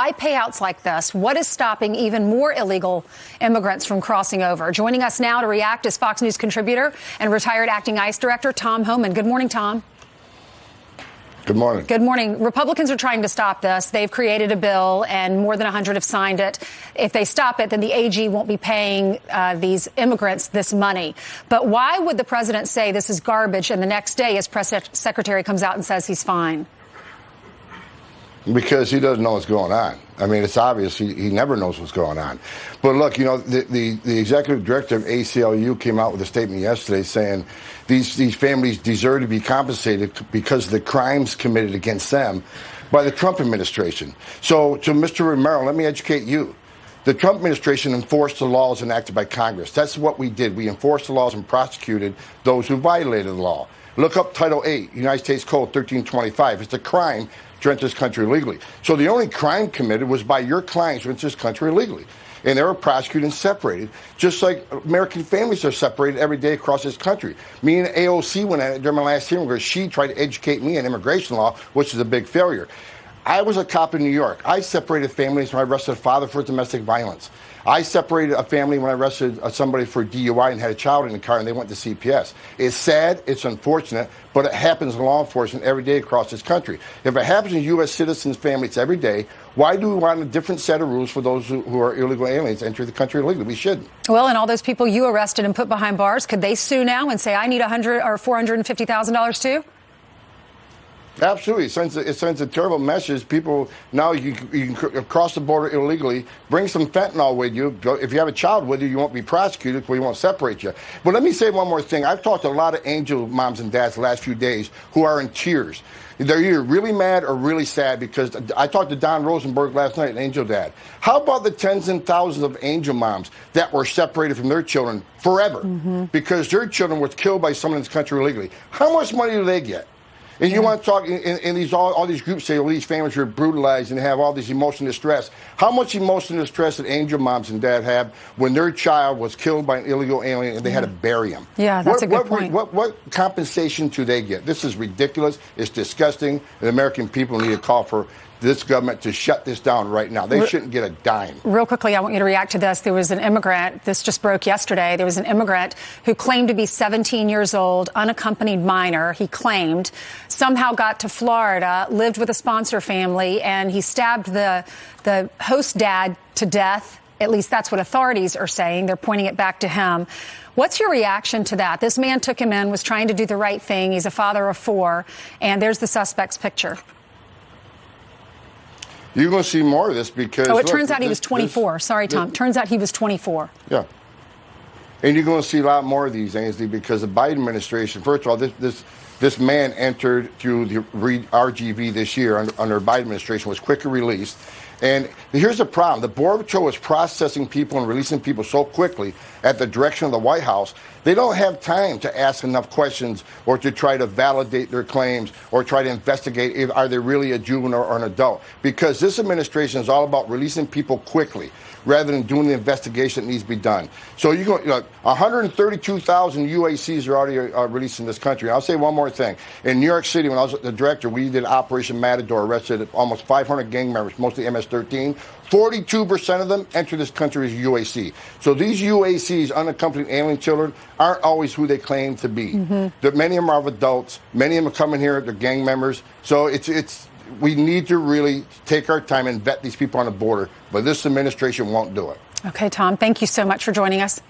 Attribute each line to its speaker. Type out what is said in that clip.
Speaker 1: By payouts like this, what is stopping even more illegal immigrants from crossing over? Joining us now to react is Fox News contributor and retired acting ICE director Tom Homan. Good morning, Tom.
Speaker 2: Good morning.
Speaker 1: Good morning. Republicans are trying to stop this. They've created a bill, and more than 100 have signed it. If they stop it, then the AG won't be paying these immigrants this money. But why would the president say this is garbage, and the next day his press secretary comes out and says he's fine?
Speaker 2: Because he doesn't know what's going on. I mean, it's obvious he never knows what's going on. But look, you know, the executive director of ACLU came out with a statement yesterday saying these families deserve to be compensated because of the crimes committed against them by the Trump administration. So, to Mr. Romero, let me educate you. The Trump administration enforced the laws enacted by Congress. That's what we did. We enforced the laws and prosecuted those who violated the law. Look up Title 8, United States Code 1325. It's a crime to enter this country illegally. So the only crime committed was by your clients who entered this country illegally. And they were prosecuted and separated, just like American families are separated every day across this country. Me and AOC went at it during my last hearing because she tried to educate me on immigration law, which is a big failure. I was a cop in New York. I separated families when I arrested a father for domestic violence. I separated a family when I arrested somebody for DUI and had a child in the car and they went to CPS. It's sad, it's unfortunate, but it happens in law enforcement every day across this country. If it happens in U.S. citizens' families every day, why do we want a different set of rules for those who are illegal aliens entering the country illegally? We shouldn't.
Speaker 1: Well, and all those people you arrested and put behind bars, could they sue now and say, I need $100,000 or $450,000 too?
Speaker 2: Absolutely. It sends a terrible message. People, now you can cross the border illegally, bring some fentanyl with you. If you have a child with you, you won't be prosecuted, we won't separate you. But let me say one more thing. I've talked to a lot of angel moms and dads the last few days who are in tears. They're either really mad or really sad because I talked to Don Rosenberg last night, an angel dad. How about the tens and thousands of angel moms that were separated from their children forever because their children were killed by someone in this country illegally? How much money do they get? And you want to talk in these all these groups say, well, these families are brutalized and have all this emotional distress. How much emotional distress did angel moms and dad have when their child was killed by an illegal alien and they had to bury him?
Speaker 1: Yeah, that's a good point.
Speaker 2: What compensation do they get? This is ridiculous. It's disgusting. The American people need to call for this government to shut this down right now. They shouldn't get a dime.
Speaker 1: Real quickly, I want you to react to this. There was an immigrant, this just broke yesterday, there was an immigrant who claimed to be 17 years old, unaccompanied minor, he claimed, somehow got to Florida, lived with a sponsor family, and he stabbed the host dad to death. At least that's what authorities are saying. They're pointing it back to him. What's your reaction to that? This man took him in, was trying to do the right thing. He's a father of 4, and there's the suspect's picture.
Speaker 2: You're going to see more of this because...
Speaker 1: Oh, it turns out he was 24. Sorry, Tom. Turns out he was 24.
Speaker 2: Yeah. And you're going to see a lot more of these, Ainsley, because the Biden administration, first of all, this man entered through the RGV this year under the Biden administration, was quickly released. And here's the problem. The Border Patrol is processing people and releasing people so quickly at the direction of the White House, they don't have time to ask enough questions or to try to validate their claims or try to investigate if are they really a juvenile or an adult. Because this administration is all about releasing people quickly rather than doing the investigation that needs to be done. So 132,000 UACs are already released in this country. I'll say one more thing. In New York City, when I was the director, we did Operation Matador, arrested almost 500 gang members, mostly MS-13. 42% of them enter this country as UAC. So these UACs, unaccompanied alien children, aren't always who they claim to be. Many of them are adults. Many of them are coming here, they're gang members. So we need to really take our time and vet these people on the border, but this administration won't do it.
Speaker 1: Okay, Tom, thank you so much for joining us.